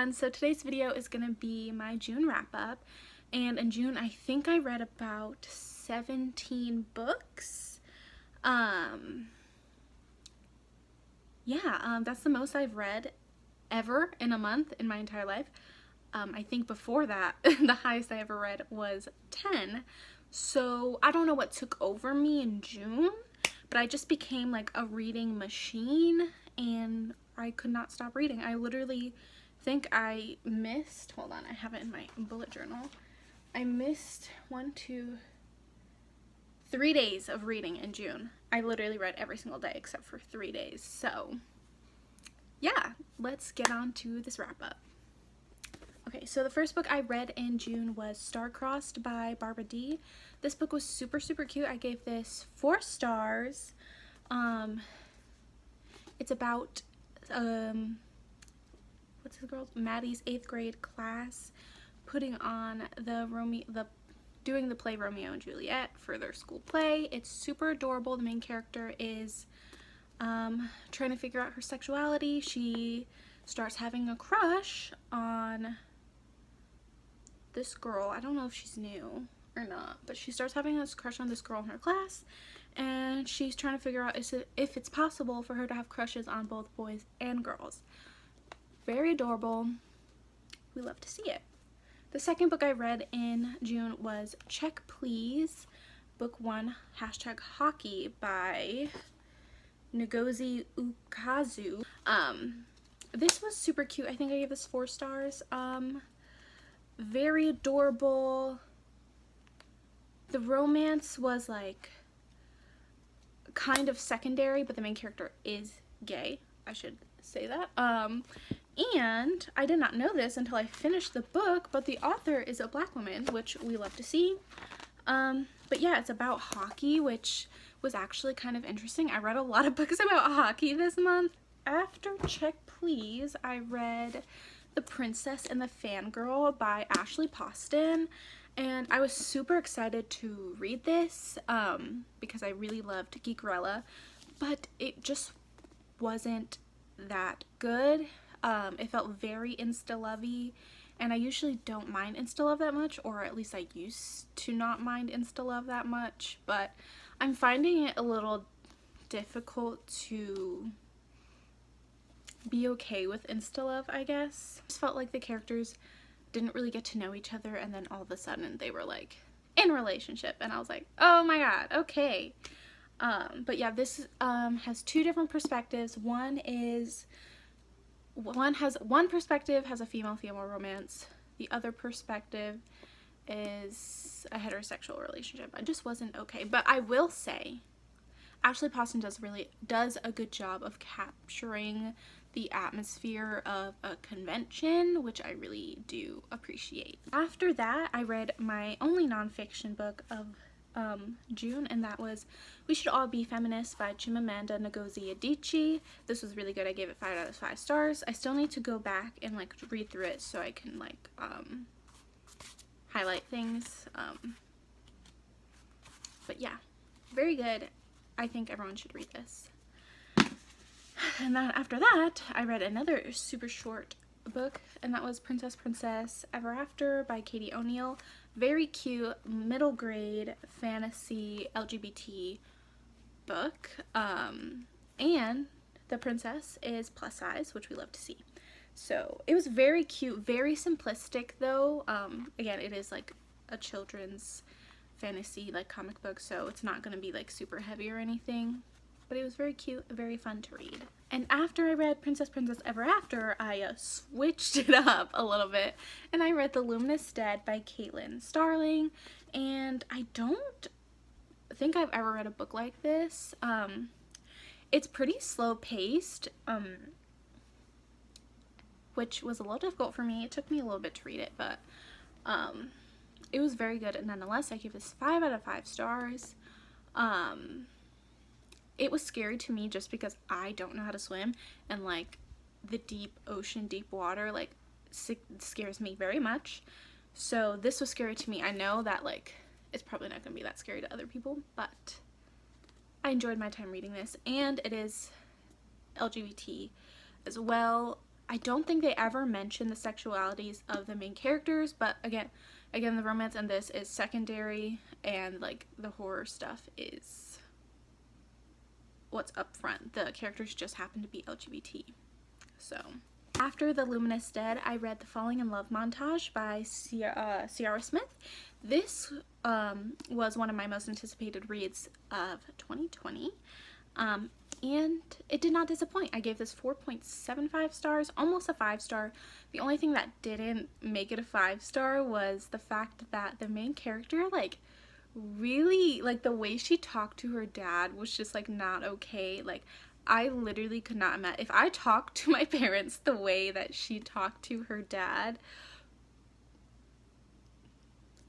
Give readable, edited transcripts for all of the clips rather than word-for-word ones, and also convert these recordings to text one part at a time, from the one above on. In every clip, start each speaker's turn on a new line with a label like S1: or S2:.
S1: everyone. So today's video is going to be my June wrap up, and in June I think I read about 17 books. That's the most I've read ever in a month in my entire life. I think before that the highest I ever read was 10. So I don't know what took over me in June, but I just became like a reading machine and I could not stop reading. I literally think I missed, hold on, I have it in my bullet journal. I missed 3 days of reading in June. I literally read every single day except for 3 days. So yeah, let's get on to this wrap up. Okay, so the first book I read in June was Star-Crossed by Barbra D. This book was super cute. I gave this 4 stars. It's about what's the girl's, Maddie's 8th grade class putting on doing the play Romeo and Juliet for their school play. It's super adorable. The main character is trying to figure out her sexuality. She starts having a crush on this girl. I don't know if she's new or not, but she starts having a crush on this girl in her class, and she's trying to figure out if it's possible for her to have crushes on both boys and girls. Very adorable. We love to see it. The second book I read in June was Check Please, Book 1, #hockey by Ngozi Ukazu. This was super cute. I think I gave this 4 stars. Very adorable. The romance was like kind of secondary, but the main character is gay. I should say that. And I did not know this until I finished the book, but the author is a black woman, which we love to see. But yeah, it's about hockey, which was actually kind of interesting. I read a lot of books about hockey this month. After Check Please, I read The Princess and the Fangirl by Ashley Poston, and I was super excited to read this because I really loved Geekerella, but it just wasn't that good. It felt very insta-lovey, and I usually don't mind insta-love that much, or at least I used to not mind insta-love that much, but I'm finding it a little difficult to be okay with insta-love, I guess. It just felt like the characters didn't really get to know each other, and then all of a sudden they were like in a relationship, and I was like, oh my god, okay. But yeah, this has 2 different perspectives. One perspective has a female-female romance. The other perspective is a heterosexual relationship. I just wasn't okay. But I will say, Ashley Poston does a good job of capturing the atmosphere of a convention, which I really do appreciate. After that, I read my only nonfiction book of June, and that was We Should All Be Feminists by Chimamanda Ngozi Adichie. This was really good. I gave it 5 out of 5 stars. I still need to go back and like read through it so I can like highlight things. But yeah, very good. I think everyone should read this. And then after that, I read another super short book, and that was Princess Ever After by Katy O'Neill. Very cute middle grade fantasy LGBT book, and the princess is plus size, which we love to see. So it was very cute, very simplistic though. Again, it is like a children's fantasy like comic book, so it's not going to be like super heavy or anything, but it was very cute, very fun to read. And after I read Princess Ever After, I switched it up a little bit, and I read The Luminous Dead by Starling, and I don't think I've ever read a book like this. It's pretty slow paced, which was a little difficult for me. It took me a little bit to read it, but it was very good, and nonetheless I give this 5 out of 5 stars. It was scary to me just because I don't know how to swim, and like the deep ocean, deep water like scares me very much. So this was scary to me. I know that like it's probably not gonna be that scary to other people, but I enjoyed my time reading this, and it is LGBT as well. I don't think they ever mention the sexualities of the main characters, but again, the romance in this is secondary, and like the horror stuff is what's up front. The characters just happen to be LGBT. So after The Luminous Dead, I read The Falling in Love Montage by Sierra Smith. This was one of my most anticipated reads of 2020. And it did not disappoint. I gave this 4.75 stars, almost a 5-star. The only thing that didn't make it a 5-star was the fact that the main character, like, really, like, the way she talked to her dad was just, like, not okay. Like, I literally could not imagine. If I talked to my parents the way that she talked to her dad,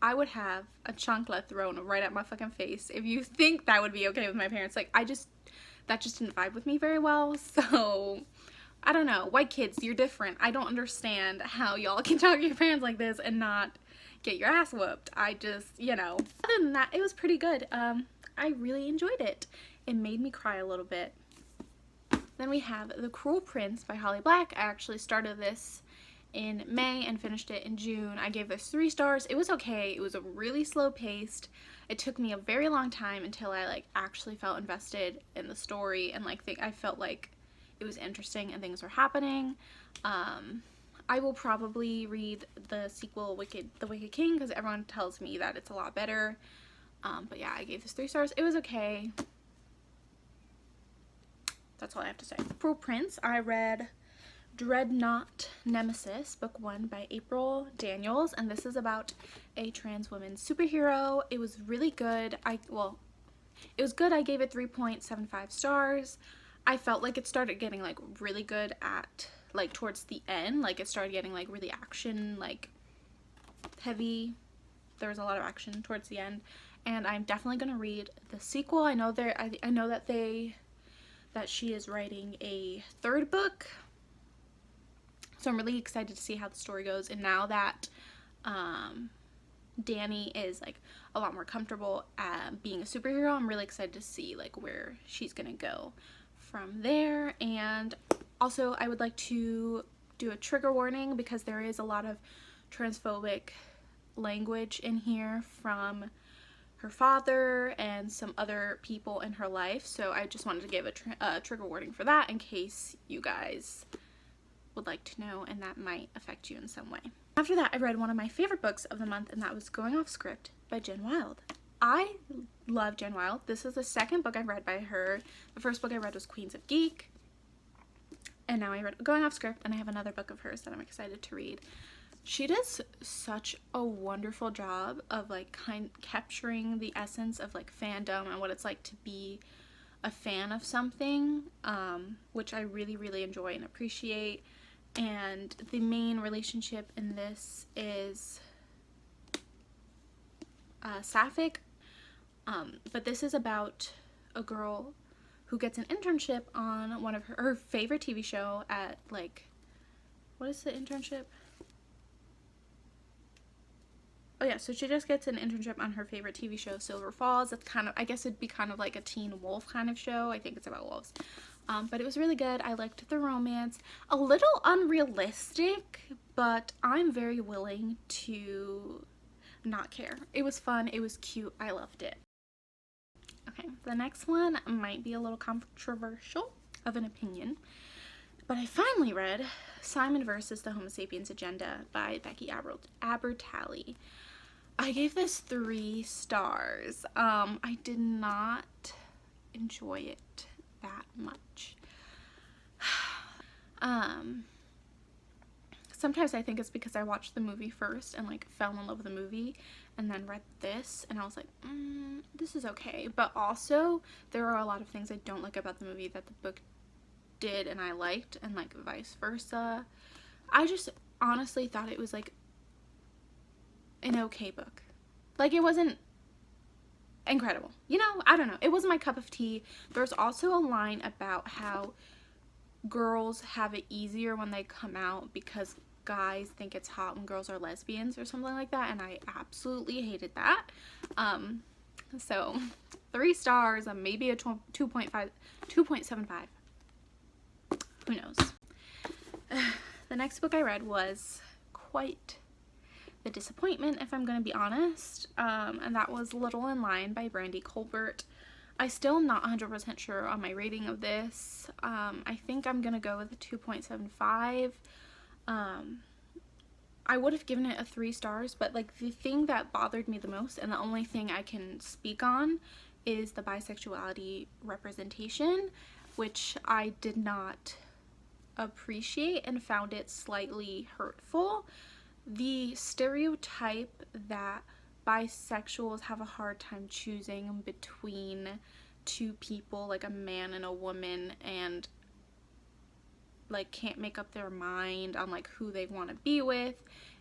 S1: I would have a chancla thrown right at my fucking face. If you think that would be okay with my parents, like, that just didn't vibe with me very well. So I don't know, white kids, you're different. I don't understand how y'all can talk to your parents like this and not get your ass whooped. I just, you know, other than that, it was pretty good. I really enjoyed it. It made me cry a little bit. Then we have The Cruel Prince by Holly Black. I actually started this in May and finished it in June. I gave this 3 stars. It was okay. It was a really slow paced. It took me a very long time until I like actually felt invested in the story and like I felt like it was interesting and things were happening. I will probably read the sequel The Wicked King because everyone tells me that it's a lot better. But yeah, I gave this 3 stars. It was okay. That's all I have to say. Cruel Prince, I read Dreadnought Nemesis, book 1 by April Daniels, and this is about a trans woman superhero. It was really good. It was good. I gave it 3.75 stars. I felt like it started getting like really good at like towards the end. Like it started getting like really action, like heavy. There was a lot of action towards the end, and I'm definitely gonna read the sequel. I know that she is writing a 3rd book. So I'm really excited to see how the story goes. And now that Danny is like a lot more comfortable at being a superhero, I'm really excited to see like where she's gonna go from there. And also I would like to do a trigger warning because there is a lot of transphobic language in here from her father and some other people in her life. So I just wanted to give a trigger warning for that in case you guys would like to know and that might affect you in some way. After that, I read one of my favorite books of the month, and that was Going Off Script by Jen Wilde. I love Jen Wilde. This is the 2nd book I've read by her. The first book I read was Queens of Geek, and now I read Going Off Script, and I have another book of hers that I'm excited to read. She does such a wonderful job of like capturing the essence of like fandom and what it's like to be a fan of something, which I really, really enjoy and appreciate. And the main relationship in this is sapphic, but this is about a girl who gets an internship on one of her favorite TV show at like, what is the internship? Oh yeah, so she just gets an internship on her favorite TV show, Silver Falls. It's kind of, I guess it'd be kind of like a teen wolf kind of show. I think it's about wolves. But it was really good. I liked the romance. A little unrealistic, but I'm very willing to not care. It was fun. It was cute. I loved it. Okay, the next one might be a little controversial of an opinion, but I finally read Simon vs. the Homo Sapiens Agenda by Becky Averell. I gave this 3 stars. I did not enjoy it that much. Sometimes I think it's because I watched the movie first and like fell in love with the movie and then read this and I was like, this is okay. But also there are a lot of things I don't like about the movie that the book did and I liked, and like vice versa. I just honestly thought it was like an okay book. Like it wasn't incredible, you know. I don't know, it wasn't my cup of tea. There's also a line about how girls have it easier when they come out because guys think it's hot when girls are lesbians or something like that, and I absolutely hated that. So 3 stars, maybe a 2.75. Who knows? The next book I read was quite the disappointment, if I'm going to be honest, and that was Little in Line by Brandi Kolbert. I still am not 100% sure on my rating of this. I think I'm going to go with a 2.75. I would have given it a 3 stars, but like the thing that bothered me the most, and the only thing I can speak on, is the bisexuality representation, which I did not appreciate and found it slightly hurtful. The stereotype that bisexuals have a hard time choosing between two people, like a man and a woman, and like can't make up their mind on like who they want to be with,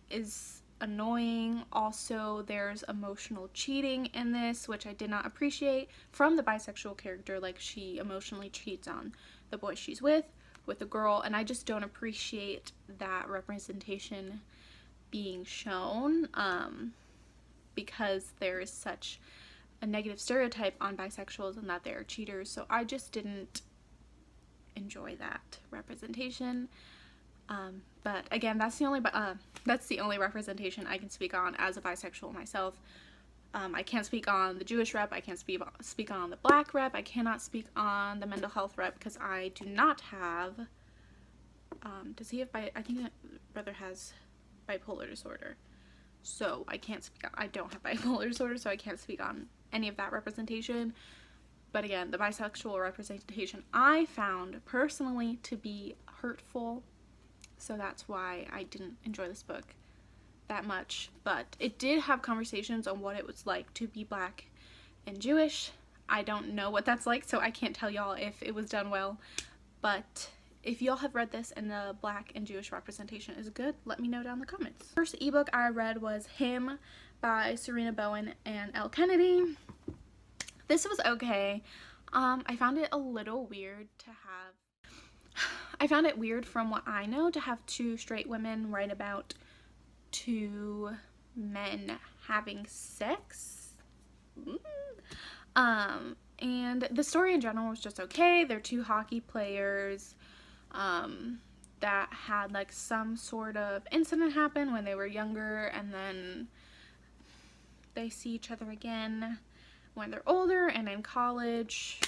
S1: is annoying. Also, there's emotional cheating in this, which I did not appreciate from the bisexual character. Like, she emotionally cheats on the boy she's with a girl, and I just don't appreciate that representation being shown, because there is such a negative stereotype on bisexuals and that they're cheaters. So I just didn't enjoy that representation. But again, that's the only representation I can speak on as a bisexual myself. I can't speak on the Jewish rep, I can't speak on the Black rep, I cannot speak on the mental health rep, because I do not have, does he have, I think that brother has bipolar disorder, so I can't speak on, I don't have bipolar disorder, so I can't speak on any of that representation. But again, the bisexual representation I found personally to be hurtful, so that's why I didn't enjoy this book that much. But it did have conversations on what it was like to be Black and Jewish. I don't know what that's like, so I can't tell y'all if it was done well, but if y'all have read this and the Black and Jewish representation is good, let me know down in the comments. First ebook I read was Him by Serena Bowen and Elle Kennedy. This was okay. I found it a little weird to have, I found it weird from what I know to have 2 straight women write about 2 men having sex. And the story in general was just okay. They're 2 hockey players that had like some sort of incident happen when they were younger, and then they see each other again when they're older and in college.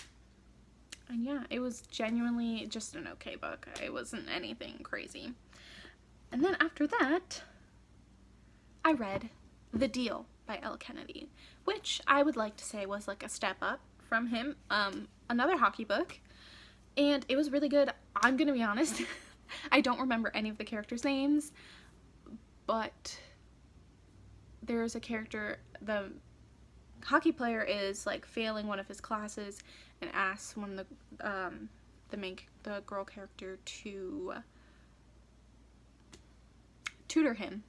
S1: And yeah, it was genuinely just an okay book. It wasn't anything crazy. And then after that, I read The Deal by Elle Kennedy, which I would like to say was like a step up from him. Another hockey book, and it was really good. I'm gonna be honest, I don't remember any of the characters' names, but there's a character, the hockey player is like failing one of his classes and asks one of the girl character to tutor him,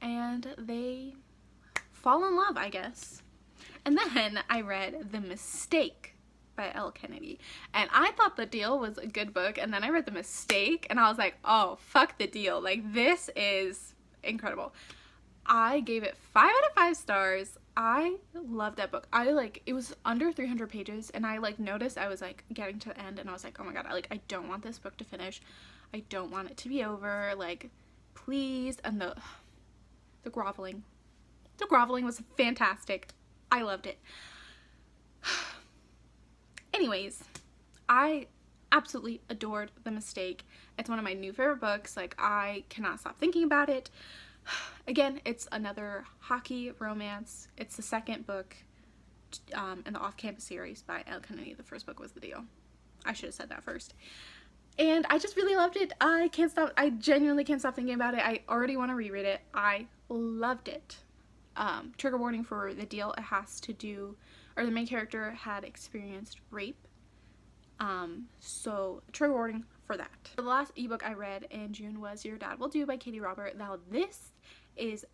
S1: and they fall in love, I guess. And then I read The Mistake by Elle Kennedy, and I thought The Deal was a good book, and then I read The Mistake and I was like, oh, fuck The Deal, like this is incredible. I gave it 5 out of 5 stars. I loved that book. It was under 300 pages, and I like noticed I was like getting to the end, and I was like, oh my god, I don't want this book to finish. I don't want it to be over, like, please. And the groveling was fantastic. I loved it. Anyways, I absolutely adored The Mistake. It's one of my new favorite books. Like, I cannot stop thinking about it. Again, it's another hockey romance. It's the second book in the Off-Campus series by Elle Kennedy. The first book was The Deal. I should have said that first. And I just really loved it. I genuinely can't stop thinking about it. I already want to reread it. I loved it. Trigger warning for The Deal. It has to do, or the main character had experienced rape. So trigger warning for that. The last ebook I read in June was Your Dad Will Do by Katy Robert. Now this is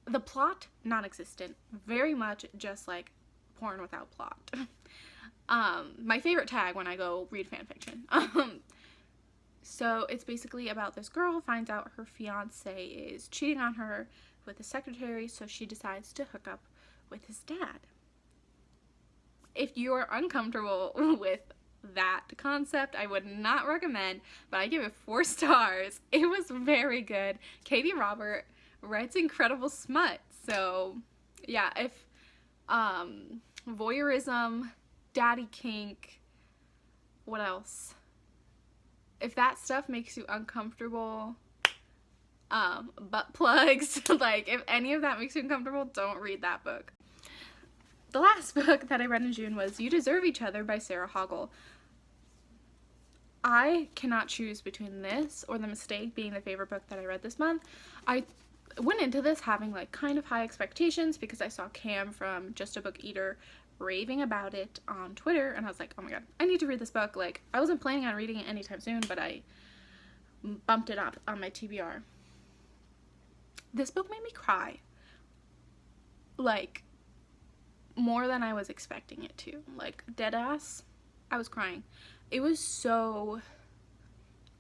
S1: the plot non-existent, very much just like porn without plot. My favorite tag when I go read fanfiction. So it's basically about this girl finds out her fiance is cheating on her with his secretary, so she decides to hook up with his dad. If you are uncomfortable with that concept. I would not recommend, but I give it 4 stars. It was very good. Katy Robert writes incredible smut. So yeah, if voyeurism, daddy kink, what else? If that stuff makes you uncomfortable, butt plugs, like if any of that makes you uncomfortable, don't read that book. The last book that I read in June was You Deserve Each Other by Sarah Hoggle. I cannot choose between this or The Mistake being the favorite book that I read this month. I went into this having like kind of high expectations because I saw Cam from Just a Book Eater raving about it on Twitter, and I was like, oh my god, I need to read this book. Like, I wasn't planning on reading it anytime soon, but I bumped it up on my TBR. This book made me cry. Like, more than I was expecting it to. Like, dead ass, I was crying. It was so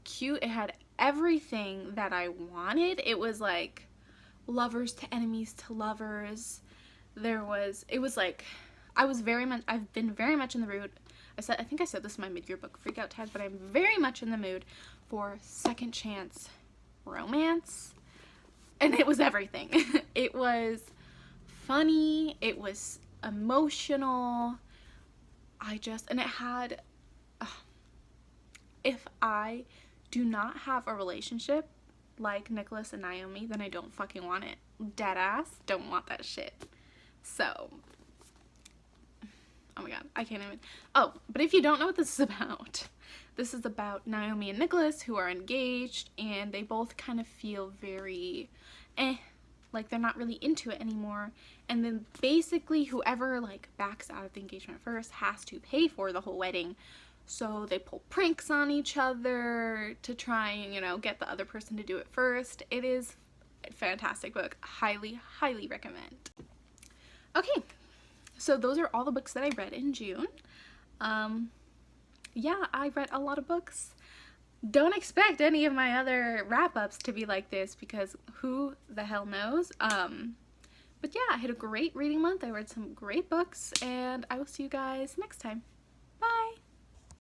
S1: cute. It had everything that I wanted. It was like lovers to enemies to lovers. It was like, I've been very much in the mood. I think I said this in my mid-year book freakout tag, but I'm very much in the mood for second chance romance. And it was everything. It was funny. It was emotional. And it had, if I do not have a relationship like Nicholas and Naomi, then I don't fucking want it. Dead ass, don't want that shit. So, oh my god, I can't even. Oh, but if you don't know what this is about Naomi and Nicholas, who are engaged, and they both kind of feel very like they're not really into it anymore. And then basically whoever like backs out of the engagement first has to pay for the whole wedding. So they pull pranks on each other to try and, you know, get the other person to do it first. It is a fantastic book. Highly, highly recommend. Okay, so those are all the books that I read in June. Yeah, I read a lot of books. Don't expect any of my other wrap-ups to be like this because who the hell knows? But yeah, I had a great reading month. I read some great books, and I will see you guys next time.